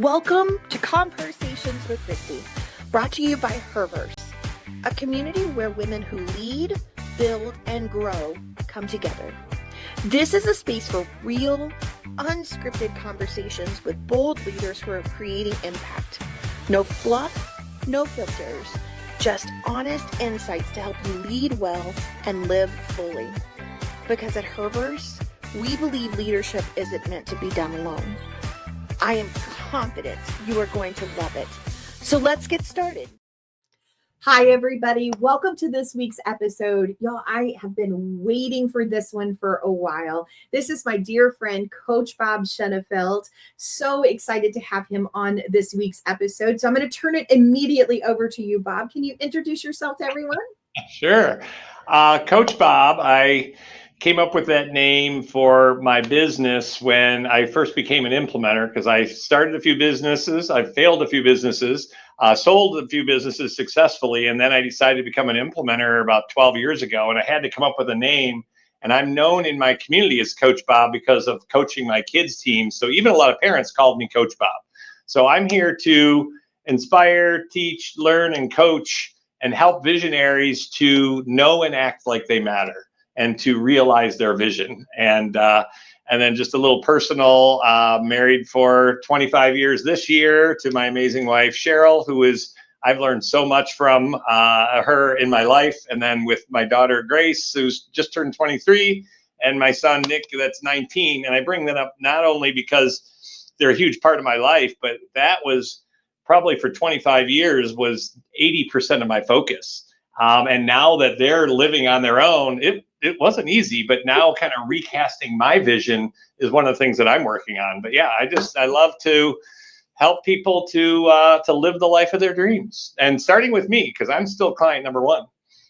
Welcome to ConverHERsations with Kristie, brought to you by ConverHERs, a community where women who lead, build, and grow come together. This is a space for real, unscripted conversations with bold leaders who are creating impact. No fluff, no filters, just honest insights to help you lead well and live fully. Because at ConverHERs, we believe leadership isn't meant to be done alone. I am confident you are going to love it. So let's get started. Hi, everybody. Welcome to this week's episode. Y'all, I have been waiting for this one for a while. This is my dear friend, Coach Bob Shenefelt. So excited to have him on this week's episode. So I'm going to turn it immediately over to you, Bob. Can you introduce yourself to everyone? Sure. Coach Bob, I came up with that name for my business when I first became an implementer, because I started a few businesses, I failed a few businesses, sold a few businesses successfully, and then I decided to become an implementer about 12 years ago, and I had to come up with a name. And I'm known in my community as Coach Bob because of coaching my kids' teams. So even a lot of parents called me Coach Bob. So I'm here to inspire, teach, learn, and coach, and help visionaries to know and act like they matter, and to realize their vision. And then just a little personal, married for 25 years this year to my amazing wife, Cheryl, I've learned so much from her in my life. And then with my daughter, Grace, who's just turned 23, and my son, Nick, that's 19. And I bring that up not only because they're a huge part of my life, but that was probably for 25 years was 80% of my focus. And now that they're living on their own, it wasn't easy, but now kind of recasting my vision is one of the things that I'm working on. But yeah, I love to help people to live the life of their dreams, and starting with me, because I'm still client number one.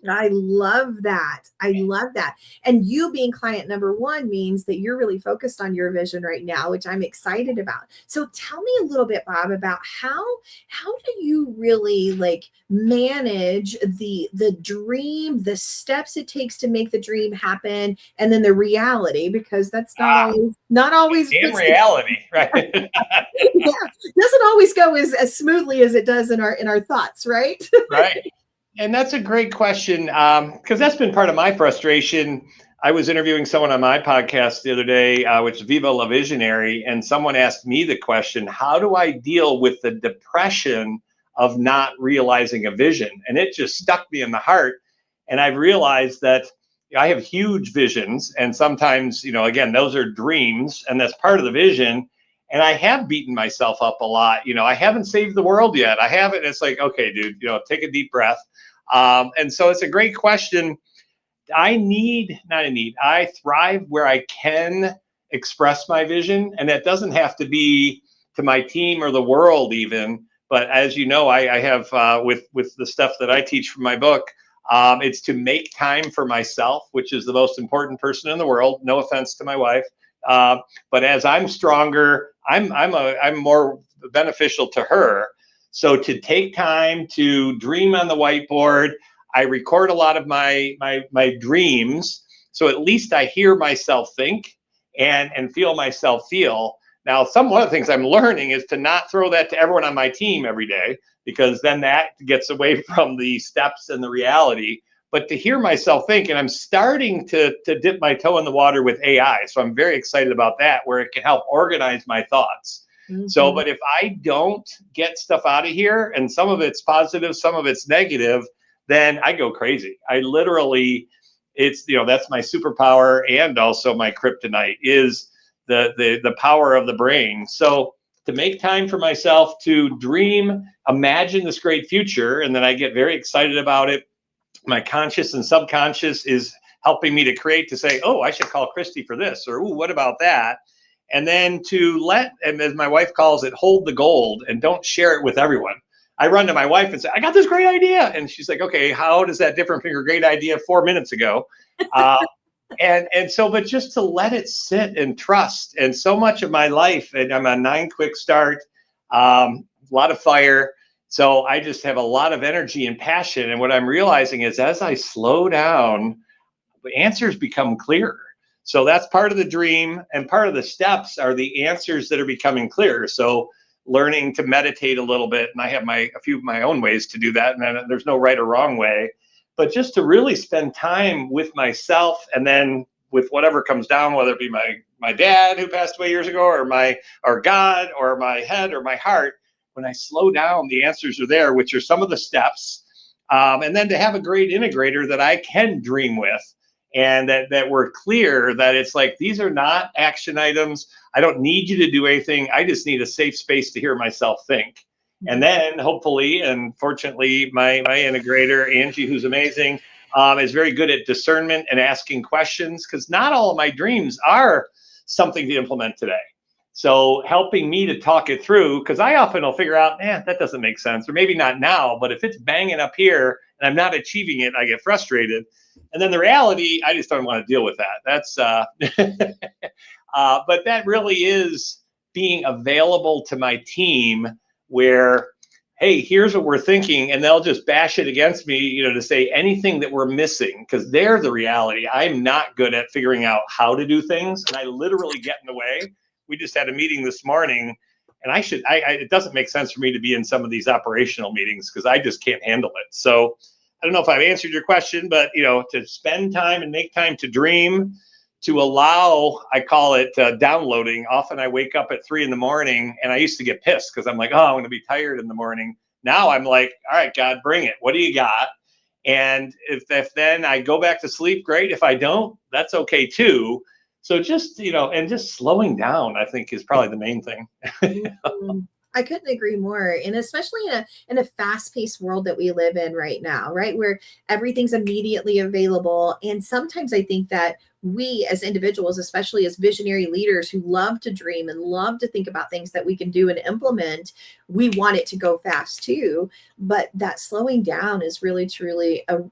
I love that. I love that. And you being client number one means that you're really focused on your vision right now, which I'm excited about. So tell me a little bit, Bob, about how do you really manage the dream, the steps it takes to make the dream happen, and then the reality, because that's not always in reality, right? Yeah, doesn't always go as smoothly as it does in our thoughts, right? Right. And that's a great question, because that's been part of my frustration. I was interviewing someone on my podcast the other day, which is Viva La Visionary, and someone asked me the question, how do I deal with the depression of not realizing a vision? And it just stuck me in the heart. And I've realized that I have huge visions, and sometimes, again, those are dreams, and that's part of the vision. And I have beaten myself up a lot. I haven't saved the world yet. I haven't. It's like, okay, dude, take a deep breath. And so it's a great question. I thrive where I can express my vision. And that doesn't have to be to my team or the world even. But as you know, I have with the stuff that I teach from my book, it's to make time for myself, which is the most important person in the world. No offense to my wife. But as I'm stronger, I'm more beneficial to her. So to take time to dream on the whiteboard, I record a lot of my dreams. So at least I hear myself think and feel myself feel. Now, one of the things I'm learning is to not throw that to everyone on my team every day, because then that gets away from the steps and the reality. But to hear myself think, and I'm starting to dip my toe in the water with AI. So I'm very excited about that, where it can help organize my thoughts. Mm-hmm. So, but if I don't get stuff out of here, and some of it's positive, some of it's negative, then I go crazy. I literally, that's my superpower, and also my kryptonite is the power of the brain. So to make time for myself to dream, imagine this great future, and then I get very excited about it. My conscious and subconscious is helping me to create, to say, oh, I should call Kristie for this, or ooh, what about that? And then to and as my wife calls it, hold the gold and don't share it with everyone. I run to my wife and say, I got this great idea. And she's like, okay, how does that differ from your great idea 4 minutes ago? But just to let it sit and trust. And so much of my life, and I'm a 9 quick start, a lot of fire. So I just have a lot of energy and passion. And what I'm realizing is as I slow down, the answers become clearer. So that's part of the dream, and part of the steps are the answers that are becoming clear. So learning to meditate a little bit. And I have a few of my own ways to do that. And there's no right or wrong way, but just to really spend time with myself, and then with whatever comes down, whether it be my dad who passed away years ago, or God, or my head, or my heart. When I slow down, the answers are there, which are some of the steps. And then to have a great integrator that I can dream with, and that we're clear that it's like, these are not action items. I don't need you to do anything. I just need a safe space to hear myself think. And then hopefully, and fortunately, my integrator, Angie, who's amazing, is very good at discernment and asking questions, because not all of my dreams are something to implement today. So helping me to talk it through, because I often will figure out, that doesn't make sense, or maybe not now, but if it's banging up here and I'm not achieving it, I get frustrated. And then the reality, I just don't want to deal with that. That's, but that really is being available to my team, where, hey, here's what we're thinking, and they'll just bash it against me, to say anything that we're missing, because they're the reality. I'm not good at figuring out how to do things, and I literally get in the way. We just had a meeting this morning, and it doesn't make sense for me to be in some of these operational meetings, because I just can't handle it. So I don't know if I've answered your question, but to spend time and make time to dream, to allow, I call it downloading. Often I wake up at 3 a.m, and I used to get pissed because I'm like, I'm going to be tired in the morning. Now I'm like, all right, God, bring it. What do you got? And if then I go back to sleep, great. If I don't, that's okay too. So just, and just slowing down, I think, is probably the main thing. I couldn't agree more. And especially in a fast-paced world that we live in right now, right, where everything's immediately available. And sometimes I think that we as individuals, especially as visionary leaders who love to dream and love to think about things that we can do and implement, we want it to go fast too. But that slowing down is really, truly a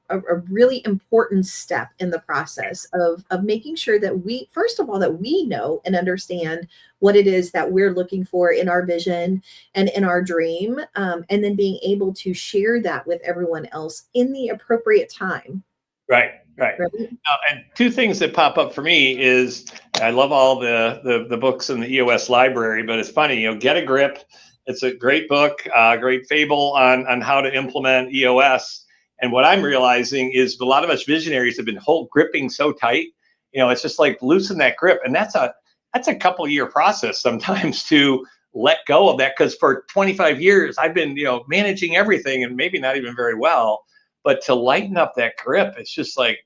really important step in the process of making sure that we, first of all, that we know and understand what it is that we're looking for in our vision and in our dream, and then being able to share that with everyone else in the appropriate time. Right. And two things that pop up for me is, I love all the books in the EOS library, but it's funny, Get a Grip. It's a great book, great fable on how to implement EOS. And what I'm realizing is a lot of us visionaries have been gripping so tight. It's just like, loosen that grip. And that's a couple year process sometimes to let go of that, because for 25 years I've been managing everything, and maybe not even very well, but to lighten up that grip, it's just like,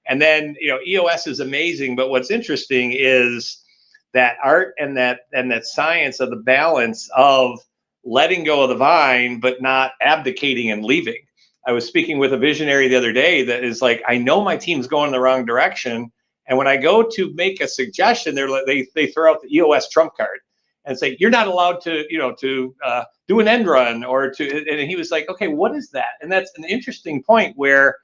and then EOS is amazing, but what's interesting is that art and that science of the balance of letting go of the vine but not abdicating and leaving. I was speaking with a visionary the other day that is like, I know my team's going in the wrong direction, and when I go to make a suggestion, they throw out the EOS trump card and say, you're not allowed to, do an end run, and he was like, okay, what is that? And that's an interesting point, where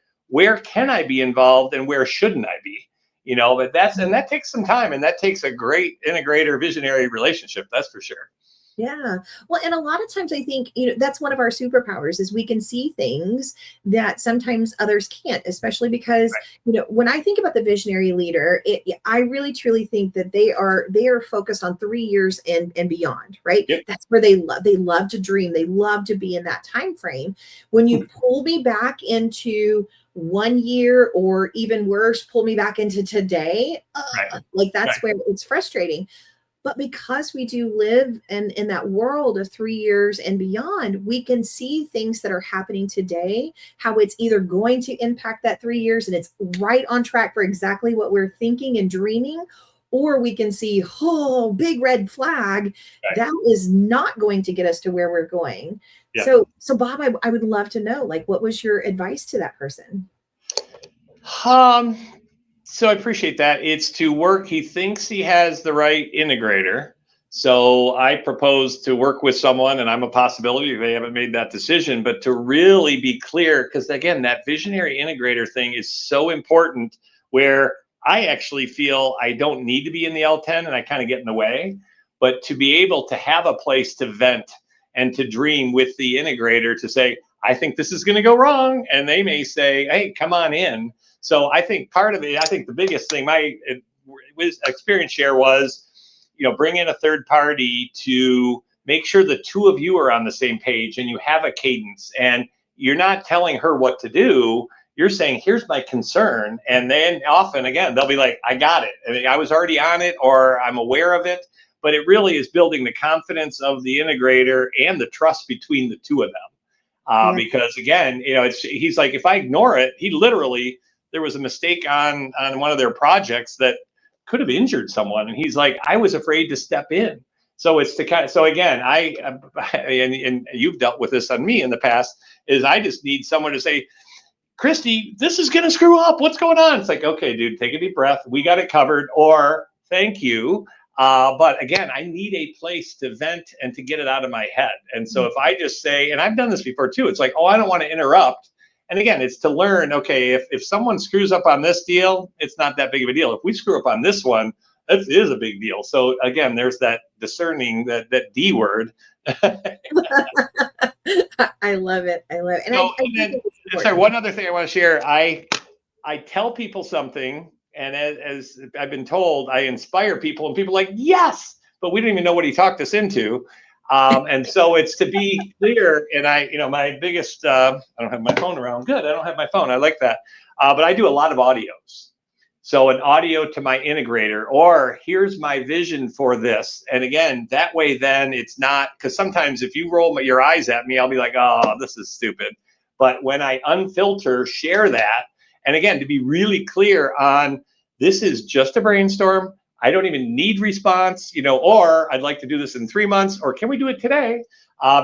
can I be involved and where shouldn't I be? But that takes some time, and that takes a great integrator visionary relationship, that's for sure. Yeah. Well, and a lot of times I think, that's one of our superpowers, is we can see things that sometimes others can't, especially because, when I think about the visionary leader, I really truly think that they are focused on 3 years and beyond, right? Yep. That's where they love to dream. They love to be in that time frame. When you pull me back into 1 year, or even worse, pull me back into today, like that's where it's frustrating. But because we do live in that world of 3 years and beyond, we can see things that are happening today, how it's either going to impact that 3 years and it's right on track for exactly what we're thinking and dreaming, or we can see, big red flag, that is not going to get us to where we're going. Yeah. So Bob, I would love to know, like, what was your advice to that person? So I appreciate that. It's to work. He thinks he has the right integrator. So I propose to work with someone, and I'm a possibility. They haven't made that decision, but to really be clear, because again, that visionary integrator thing is so important, where I actually feel I don't need to be in the L10 and I kind of get in the way, but to be able to have a place to vent and to dream with the integrator, to say, I think this is going to go wrong. And they may say, hey, come on in. So I think part of it, I think the biggest thing, my experience share was, bring in a third party to make sure the two of you are on the same page and you have a cadence, and you're not telling her what to do. You're saying, here's my concern. And then often, again, they'll be like, I got it. I mean, I was already on it, or I'm aware of it. But it really is building the confidence of the integrator and the trust between the two of them. Because again, he's like, if I ignore it, there was a mistake on one of their projects that could have injured someone. And he's like, I was afraid to step in. So it's so again, and you've dealt with this on me in the past, is I just need someone to say, Kristie, this is going to screw up. What's going on? It's like, okay, dude, take a deep breath. We got it covered. Or thank you. But again, I need a place to vent and to get it out of my head. And so if I just say, and I've done this before too, it's like, oh, I don't want to interrupt. And again, it's to learn, okay, if someone screws up on this deal, it's not that big of a deal. If we screw up on this one, it is a big deal. So again, there's that discerning, that D word. I love it. I love it. And sorry, one other thing I want to share. I tell people something, and as I've been told, I inspire people, and people are like, yes, but we don't even know what he talked us into. And so it's to be clear. And my biggest, I don't have my phone around. Good. I don't have my phone. I like that. But I do a lot of audios. So an audio to my integrator, or here's my vision for this. And again, that way, then it's not, because sometimes if you roll your eyes at me, I'll be like, oh, this is stupid. But when I unfilter, share that, and again, to be really clear on, this is just a brainstorm. I don't even need response, or I'd like to do this in 3 months, or can we do it today?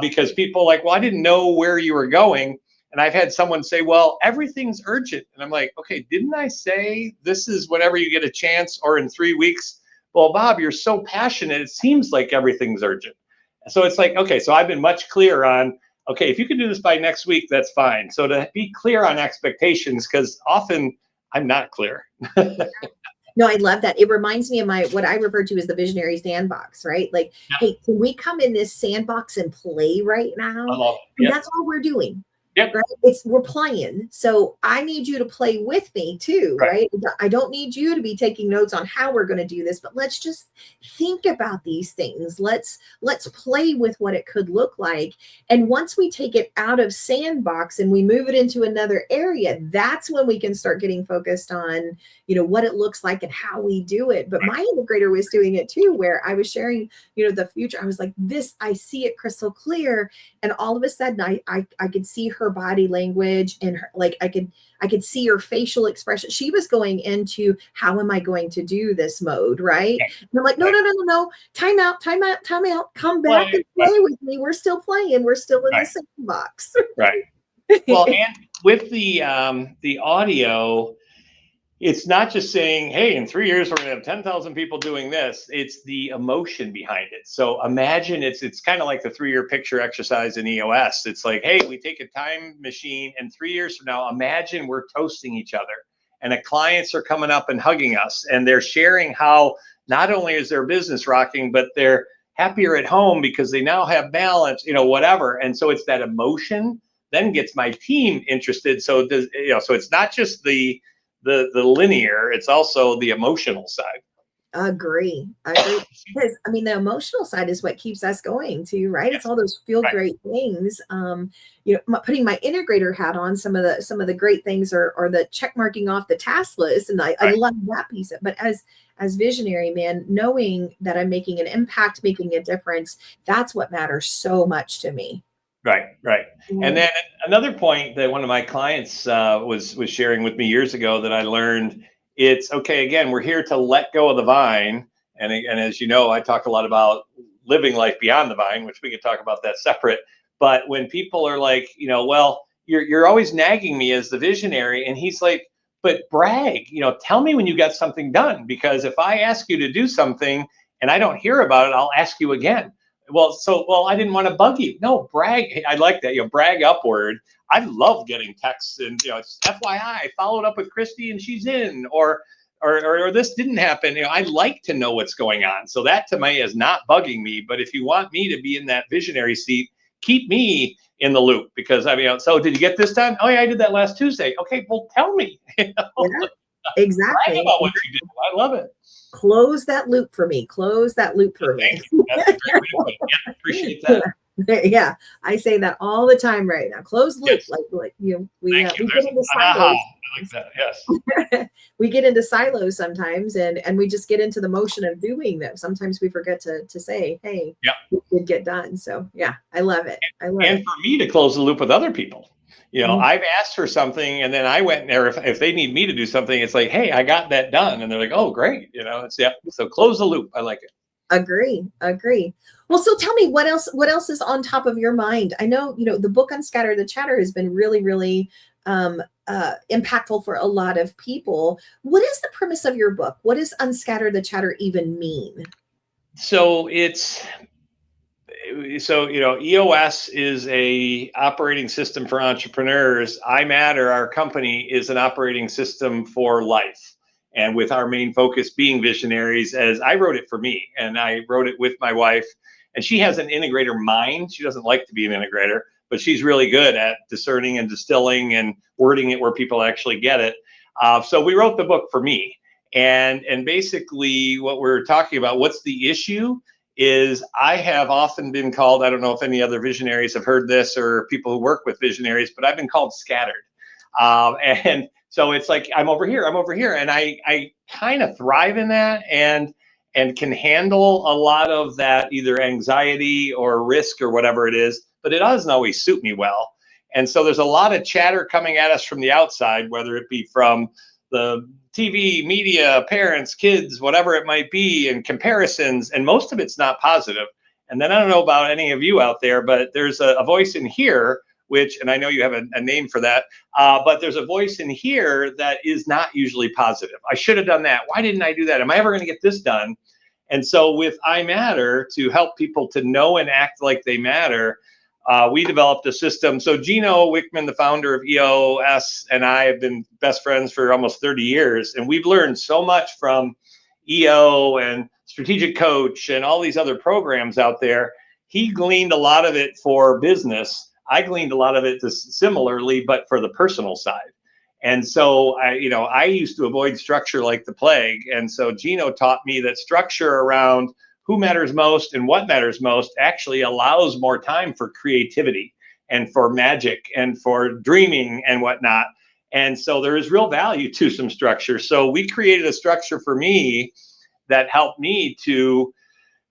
Because people are like, well, I didn't know where you were going. And I've had someone say, well, everything's urgent. And I'm like, okay, didn't I say this is whenever you get a chance, or in 3 weeks? Well, Bob, you're so passionate. It seems like everything's urgent. So it's like, okay, so I've been much clearer on, okay, if you can do this by next week, that's fine. So to be clear on expectations, because often I'm not clear. No, I love that. It reminds me of what I refer to as the visionary sandbox, right? Like, hey, can we come in this sandbox and play right now? And that's all we're doing. Yep. Right? We're playing. So I need you to play with me too, right? I don't need you to be taking notes on how we're going to do this, but let's just think about these things. Let's play with what it could look like. And once we take it out of sandbox and we move it into another area, that's when we can start getting focused on, what it looks like and how we do it. But my integrator was doing it too, where I was sharing, the future. I was like, I see it crystal clear. And all of a sudden I could see her body language, and her, like I could see her facial expression. She was going into, how am I going to do this mode, right? And I'm like, no, time out, come back and play with me. We're still playing. We're still in the sandbox. Right. Well, and with the audio, it's not just saying, hey, in 3 years, we're going to have 10,000 people doing this. It's the emotion behind it. So imagine it's kind of like the 3-year picture exercise in EOS. It's like, hey, we take a time machine, and 3 years from now, imagine we're toasting each other, and the clients are coming up and hugging us, and they're sharing how not only is their business rocking, but they're happier at home because they now have balance, whatever. And so it's that emotion then gets my team interested. So so it's not just the linear, it's also the emotional side. Agree. Because the emotional side is what keeps us going too, right? It's all those feel great things. Putting my integrator hat on, some of the great things are the check marking off the task list, and I love that piece. But as visionary, man, knowing that I'm making an impact, making a difference, that's what matters so much to me. Right. And then another point that one of my clients was sharing with me years ago that I learned, it's okay, again, we're here to let go of the vine. And as you know, I talk a lot about living life beyond the vine, which we could talk about that separate. But when people are like, well, you're always nagging me as the visionary. And he's like, but brag, tell me when you got something done. Because if I ask you to do something and I don't hear about it, I'll ask you again. Well, I didn't want to bug you. No, brag. I like that. Brag upward. I love getting texts, and it's FYI, I followed up with Kristie and she's in, or this didn't happen. I like to know what's going on. So that to me is not bugging me. But if you want me to be in that visionary seat, keep me in the loop, because so did you get this done? Oh yeah, I did that last Tuesday. Okay, well tell me. Yeah, exactly. Brag about what you did. I love it. Close that loop for me. Close that loop for me. Thank you. That's a great way to put it. Yeah, appreciate that. Yeah, I say that all the time right now. Close loop, Yes. like we Thank you. get There's into an aha. silos. I like that. Yes. We get into silos sometimes, and we just get into the motion of doing them. Sometimes we forget to say, "Hey, Yeah. it did get done." So yeah, I love it. I love And it. for me to close the loop with other people. Mhm. I've asked for something and then I went there. If they need me to do something, it's like, hey, I got that done. And they're like, oh, great. It's, yeah. So close the loop. I like it. Agree. Well, so tell me what else is on top of your mind? I know, the book Unscattered the Chatter has been really, really impactful for a lot of people. What is the premise of your book? What does Unscatter the Chatter even mean? So EOS is a operating system for entrepreneurs. iMatter, our company, is an operating system for life. And with our main focus being visionaries, as I wrote it for me, and I wrote it with my wife, and she has an integrator mind. She doesn't like to be an integrator, but she's really good at discerning and distilling and wording it where people actually get it. So we wrote the book for me. And basically what we're talking about, what's the issue, is I have often been called, I don't know if any other visionaries have heard this or people who work with visionaries, but I've been called scattered. And so it's like, I'm over here. And I kind of thrive in that and can handle a lot of that, either anxiety or risk or whatever it is, but it doesn't always suit me well. And so there's a lot of chatter coming at us from the outside, whether it be from the TV, media, parents, kids, whatever it might be, and comparisons, and most of it's not positive. And then I don't know about any of you out there, but there's a voice in here, which, and I know you have a name for that, but there's a voice in here that is not usually positive. I should have done that. Why didn't I do that? Am I ever going to get this done? And so with iMatter, to help people to know and act like they matter, we developed a system. So Gino Wickman, the founder of EOS, and I have been best friends for almost 30 years. And we've learned so much from EO and Strategic Coach and all these other programs out there. He gleaned a lot of it for business. I gleaned a lot of it similarly, but for the personal side. And so I used to avoid structure like the plague. And so Gino taught me that structure around who matters most and what matters most actually allows more time for creativity and for magic and for dreaming and whatnot. And so there is real value to some structure. So we created a structure for me that helped me to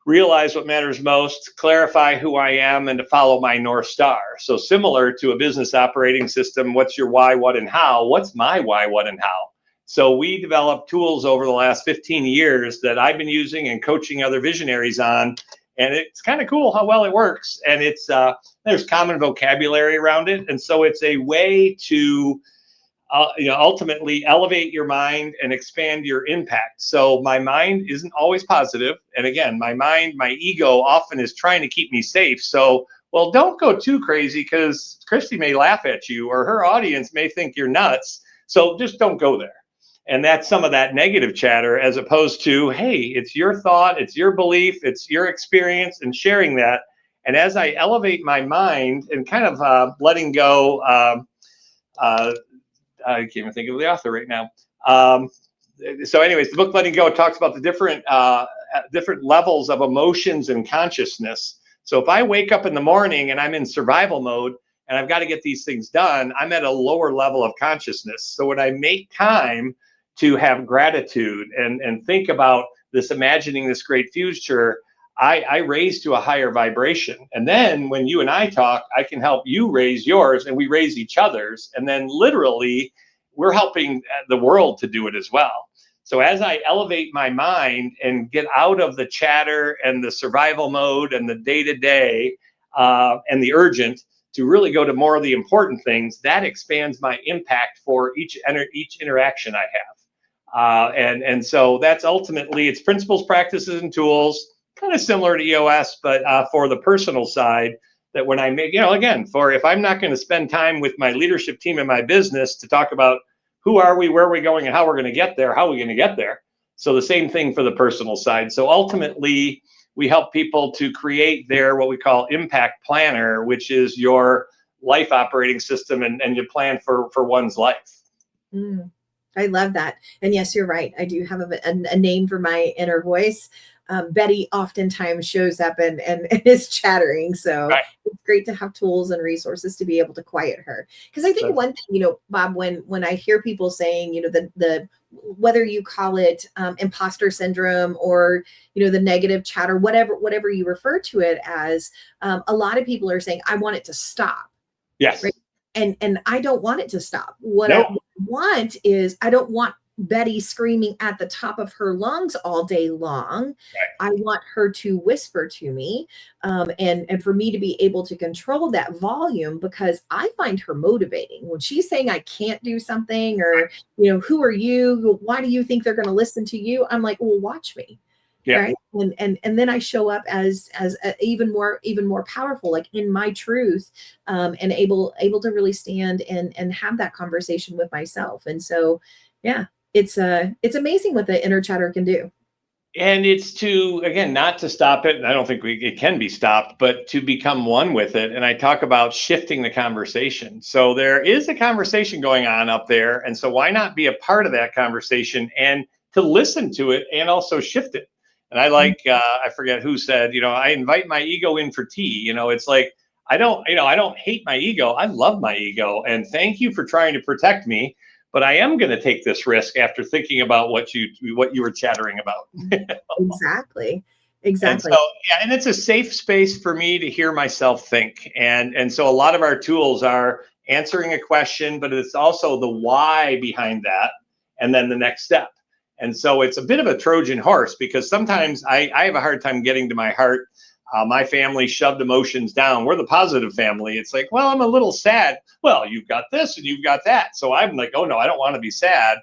realize what matters most, clarify who I am, and to follow my North Star. So similar to a business operating system, what's your why, what, and how? What's my why, what, and how? So we developed tools over the last 15 years that I've been using and coaching other visionaries on. And it's kind of cool how well it works. And it's there's common vocabulary around it. And so it's a way to ultimately elevate your mind and expand your impact. So my mind isn't always positive. And again, my mind, my ego often is trying to keep me safe. So, well, don't go too crazy because Kristie may laugh at you or her audience may think you're nuts. So just don't go there. And that's some of that negative chatter, as opposed to, hey, it's your thought, it's your belief, it's your experience, and sharing that. And as I elevate my mind and kind of letting go, I can't even think of the author right now. So anyways, the book Letting Go talks about the different levels of emotions and consciousness. So if I wake up in the morning and I'm in survival mode and I've got to get these things done, I'm at a lower level of consciousness. So when I make time to have gratitude and think about this, imagining this great future, I raise to a higher vibration. And then when you and I talk, I can help you raise yours and we raise each other's. And then literally we're helping the world to do it as well. So as I elevate my mind and get out of the chatter and the survival mode and the day-to-day and the urgent to really go to more of the important things, that expands my impact for each interaction I have. And so that's ultimately, it's principles, practices, and tools, kind of similar to EOS, but for the personal side, that when I make, again, if I'm not going to spend time with my leadership team in my business to talk about who are we, where are we going, and how we're going to get there, how are we going to get there? So the same thing for the personal side. So ultimately, we help people to create their, what we call impact planner, which is your life operating system and your plan for one's life. Mm. I love that. And yes, you're right. I do have a name for my inner voice. Betty oftentimes shows up and is chattering. So Right. it's great to have tools and resources to be able to quiet her. Because I think one thing, you know, Bob, when I hear people saying, you know, the whether you call it imposter syndrome or, you know, the negative chatter, whatever you refer to it as, a lot of people are saying, I want it to stop. Yes. Right? And I don't want it to stop. What No. I want is, I don't want Betty screaming at the top of her lungs all day long. Right. I want her to whisper to me, and for me to be able to control that volume, because I find her motivating. When she's saying I can't do something, or, you know, who are you? Why do you think they're going to listen to you? I'm like, well, watch me. Yeah. Right. And then I show up as even more powerful, like in my truth, and able to really stand and have that conversation with myself. And so, yeah, it's amazing what the inner chatter can do. And it's to, again, not to stop it. And I don't think it can be stopped, but to become one with it. And I talk about shifting the conversation. So there is a conversation going on up there. And so why not be a part of that conversation and to listen to it and also shift it? And I like, I forget who said, you know, I invite my ego in for tea. You know, it's like, I don't hate my ego. I love my ego. And thank you for trying to protect me. But I am going to take this risk after thinking about what you were chattering about. Exactly. And so, yeah, and it's a safe space for me to hear myself think. And so a lot of our tools are answering a question, but it's also the why behind that, and then the next step. And so it's a bit of a Trojan horse, because sometimes I have a hard time getting to my heart. My family shoved emotions down. We're the positive family. It's like, well, I'm a little sad. Well, you've got this and you've got that. So I'm like, oh no, I don't want to be sad.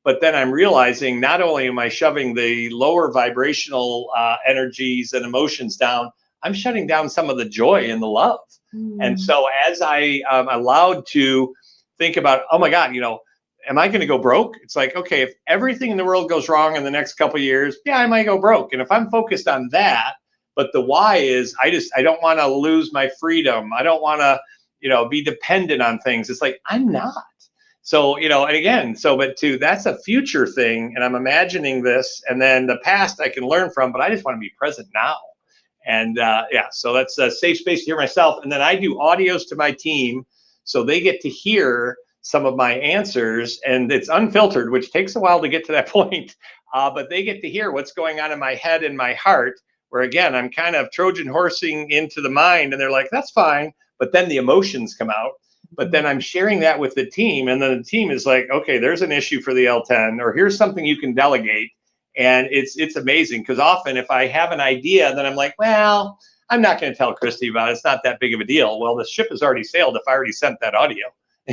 But then I'm realizing not only am I shoving the lower vibrational energies and emotions down, I'm shutting down some of the joy and the love. And so as I allowed to think about, oh my God, you know, am I going to go broke? It's like, okay, if everything in the world goes wrong in the next couple of years, yeah, I might go broke. And if I'm focused on that, but the why is, I don't want to lose my freedom. I don't want to, you know, be dependent on things. It's like, I'm not. So, you know, and again, that's a future thing. And I'm imagining this, and then the past I can learn from, but I just want to be present now. And yeah, so that's a safe space to hear myself. And then I do audios to my team, so they get to hear some of my answers, and it's unfiltered, which takes a while to get to that point. But they get to hear what's going on in my head and my heart, where again, I'm kind of Trojan horsing into the mind, and they're like, that's fine. But then the emotions come out. But then I'm sharing that with the team, and then the team is like, okay, there's an issue for the L10, or here's something you can delegate. And it's amazing, because often if I have an idea, then I'm like, well, I'm not going to tell Kristie about it. It's not that big of a deal. Well, the ship has already sailed if I already sent that audio.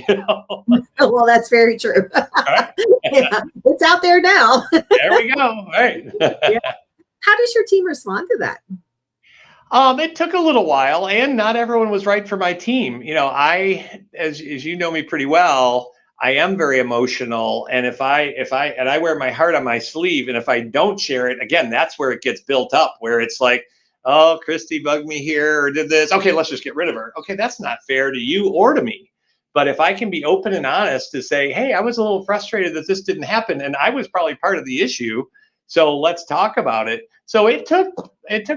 You know? Well, that's very true. Right? Yeah, it's out there now. There we go. Right. Yeah. How does your team respond to that? It took a little while, and not everyone was right for my team. You know, as you know me pretty well, I am very emotional, and if I wear my heart on my sleeve, and if I don't share it, again, that's where it gets built up, where it's like, oh, Kristie bugged me here or did this. Okay, let's just get rid of her. Okay, that's not fair to you or to me. But if I can be open and honest to say, hey, I was a little frustrated that this didn't happen, and I was probably part of the issue, so let's talk about it. So it took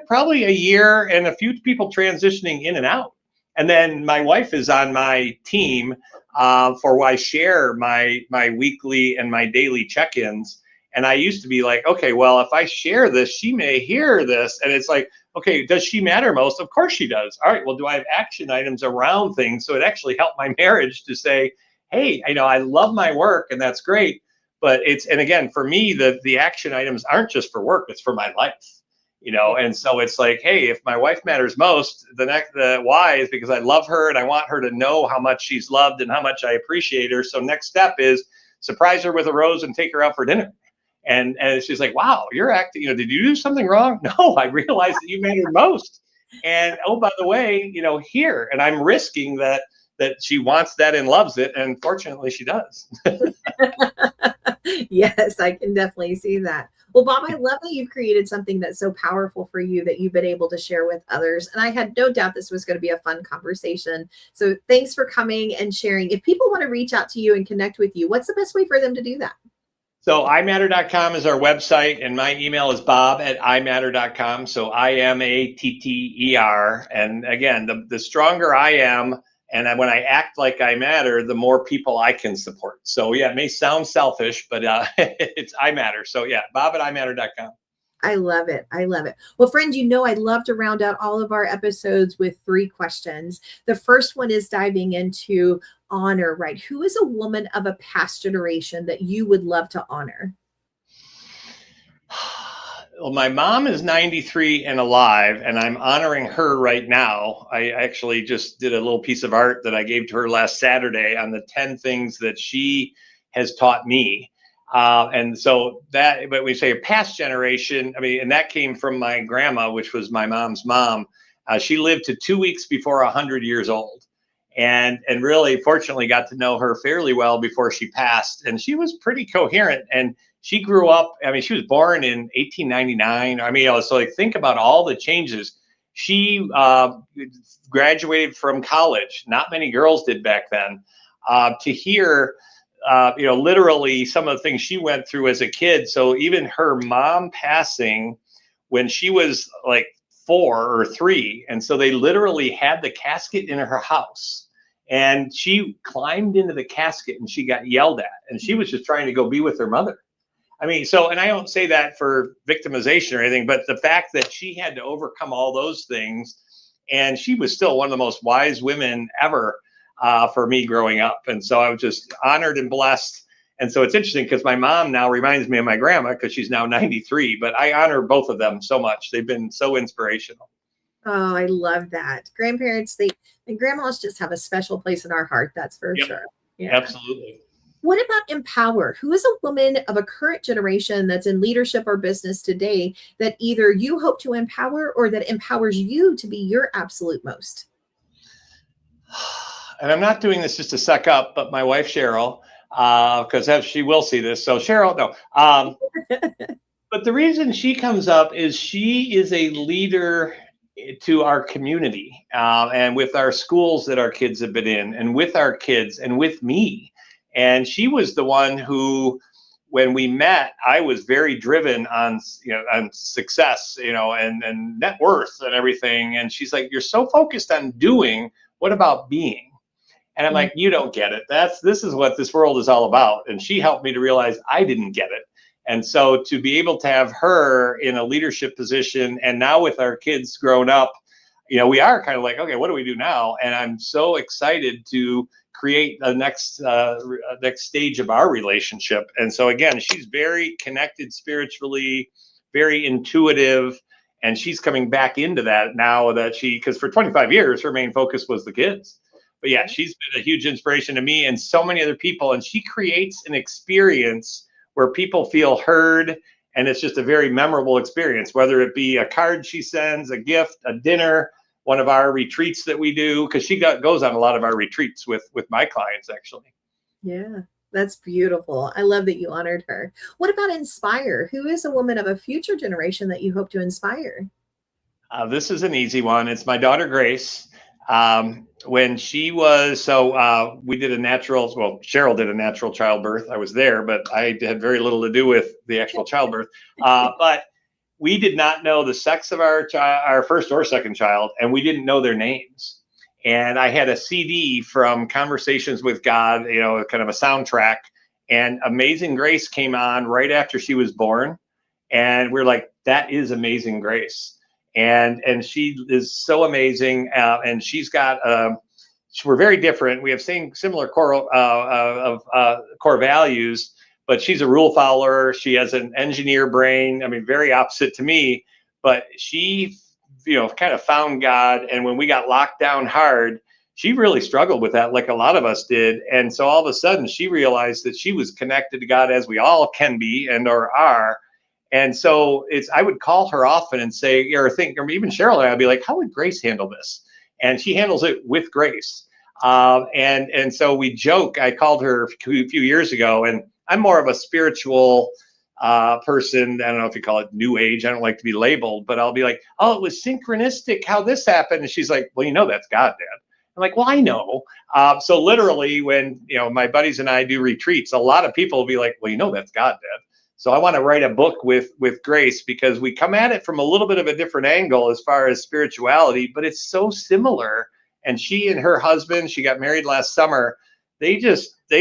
probably a year and a few people transitioning in and out. And then my wife is on my team for I share my weekly and my daily check-ins. And I used to be like, okay, well, if I share this, she may hear this. And it's like, okay, does she matter most? Of course she does. All right, well, do I have action items around things? So it actually helped my marriage to say, hey, you know, I love my work and that's great. But and again, for me, the action items aren't just for work, it's for my life. You know, and so it's like, hey, if my wife matters most, the why is because I love her and I want her to know how much she's loved and how much I appreciate her. So next step is surprise her with a rose and take her out for dinner. And she's like, wow, you're acting, you know, did you do something wrong? No, I realized that you mattered most. And oh, by the way, you know, here, and I'm risking that she wants that and loves it. And fortunately she does. Yes, I can definitely see that. Well, Bob, I love that you've created something that's so powerful for you that you've been able to share with others. And I had no doubt this was going to be a fun conversation. So thanks for coming and sharing. If people want to reach out to you and connect with you, what's the best way for them to do that? So imatter.com is our website, and my email is bob@imatter.com. So IMATTER. And again, the stronger I am, and when I act like I matter, the more people I can support. So yeah, it may sound selfish, but it's I matter. So yeah, bob@imatter.com. I love it. I love it. Well, friend, you know, I love to round out all of our episodes with 3 questions. The first one is diving into honor, right? Who is a woman of a past generation that you would love to honor? Well, my mom is 93 and alive, and I'm honoring her right now. I actually just did a little piece of art that I gave to her last Saturday on the 10 things that she has taught me. And so that, but we say a past generation, I mean, and that came from my grandma, which was my mom's mom. She lived to 2 weeks before 100 years old. And really, fortunately, got to know her fairly well before she passed. And she was pretty coherent. And she grew up, I mean, she was born in 1899. I mean, so like, think about all the changes. She graduated from college. Not many girls did back then. To hear, literally some of the things she went through as a kid. So even her mom passing when she was like 4 or 3. And so they literally had the casket in her house. And she climbed into the casket and she got yelled at. And she was just trying to go be with her mother. I mean, so, and I don't say that for victimization or anything, but the fact that she had to overcome all those things, and she was still one of the most wise women ever for me growing up. And so I was just honored and blessed. And so it's interesting because my mom now reminds me of my grandma because she's now 93, but I honor both of them so much. They've been so inspirational. Oh, I love that. Grandparents, and grandmas just have a special place in our heart. That's for Yep. sure. Yeah. Absolutely. What about empower? Who is a woman of a current generation that's in leadership or business today that either you hope to empower or that empowers you to be your absolute most? And I'm not doing this just to suck up, but my wife, Cheryl, because she will see this. So Cheryl, no. But the reason she comes up is she is a leader to our community and with our schools that our kids have been in and with our kids and with me. And she was the one who, when we met, I was very driven on success, and net worth and everything. And she's like, "You're so focused on doing. What about being?" And I'm like, "You don't get it. This is what this world is all about." And she helped me to realize I didn't get it. And so to be able to have her in a leadership position, and now with our kids grown up, we are kind of like, okay, what do we do now? And I'm so excited to create the next stage of our relationship. And so again, she's very connected spiritually, very intuitive, and she's coming back into that now that because for 25 years, her main focus was the kids. But yeah, she's been a huge inspiration to me and so many other people. And she creates an experience where people feel heard. And it's just a very memorable experience, whether it be a card she sends, a gift, a dinner, one of our retreats that we do, because she goes on a lot of our retreats with my clients, actually. Yeah, that's beautiful. I love that you honored her. What about inspire? Who is a woman of a future generation that you hope to inspire? This is an easy one. It's my daughter, Grace. When she was, we did Cheryl did a natural childbirth. I was there, but I had very little to do with the actual childbirth. But we did not know the sex of our first or second child, and we didn't know their names. And I had a CD from Conversations with God, kind of a soundtrack, and Amazing Grace came on right after she was born. And we're like, that is Amazing Grace. And she is so amazing. And she's got, we're very different. We have similar core values, but she's a rule follower. She has an engineer brain. I mean, very opposite to me, but she, kind of found God. And when we got locked down hard, she really struggled with that, like a lot of us did. And so all of a sudden she realized that she was connected to God, as we all can be and or are. And so I would call her often and say, or even Cheryl and I'd be like, how would Grace handle this? And she handles it with grace. And so we joke. I called her a few years ago, and I'm more of a spiritual person. I don't know if you call it new age. I don't like to be labeled, but I'll be like, oh, it was synchronistic how this happened. And she's like, well, that's God, Dad. I'm like, well, I know. So literally when, my buddies and I do retreats, a lot of people will be like, well, that's God, Dad. So I want to write a book with Grace, because we come at it from a little bit of a different angle as far as spirituality, but it's so similar. And she and her husband, she got married last summer. They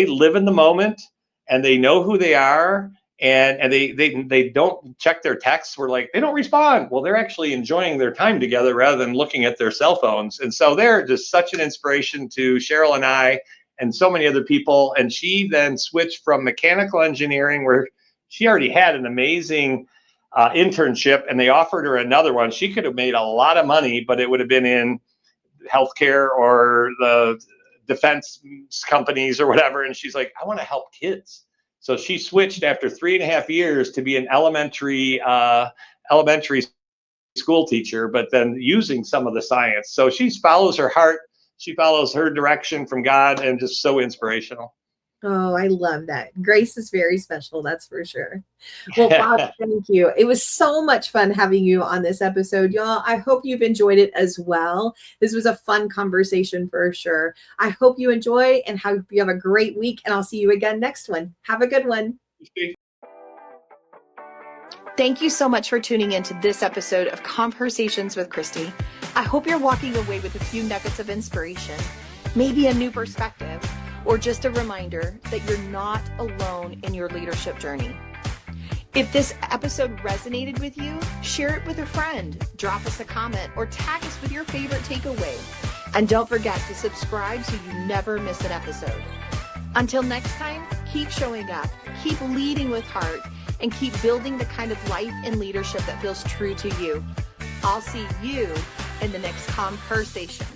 live in the moment, and they know who they are. And they don't check their texts. We're like, they don't respond. Well, they're actually enjoying their time together rather than looking at their cell phones. And so they're just such an inspiration to Cheryl and I and so many other people. And she then switched from mechanical engineering, where she already had an amazing internship, and they offered her another one. She could have made a lot of money, but it would have been in healthcare or the defense companies or whatever. And she's like, I want to help kids. So she switched after 3.5 years to be an elementary school teacher, but then using some of the science. So she follows her heart. She follows her direction from God, and just so inspirational. Oh, I love that. Grace is very special, that's for sure. Well, Bob, thank you. It was so much fun having you on this episode, y'all. I hope you've enjoyed it as well. This was a fun conversation for sure. I hope you enjoy, and hope you have a great week, and I'll see you again next one. Have a good one. Thank you so much for tuning into this episode of ConverHERsations with Kristie. I hope you're walking away with a few nuggets of inspiration, maybe a new perspective, or just a reminder that you're not alone in your leadership journey. If this episode resonated with you, share it with a friend, drop us a comment, or tag us with your favorite takeaway. And don't forget to subscribe so you never miss an episode. Until next time, keep showing up, keep leading with heart, and keep building the kind of life and leadership that feels true to you. I'll see you in the next ConverHERsation.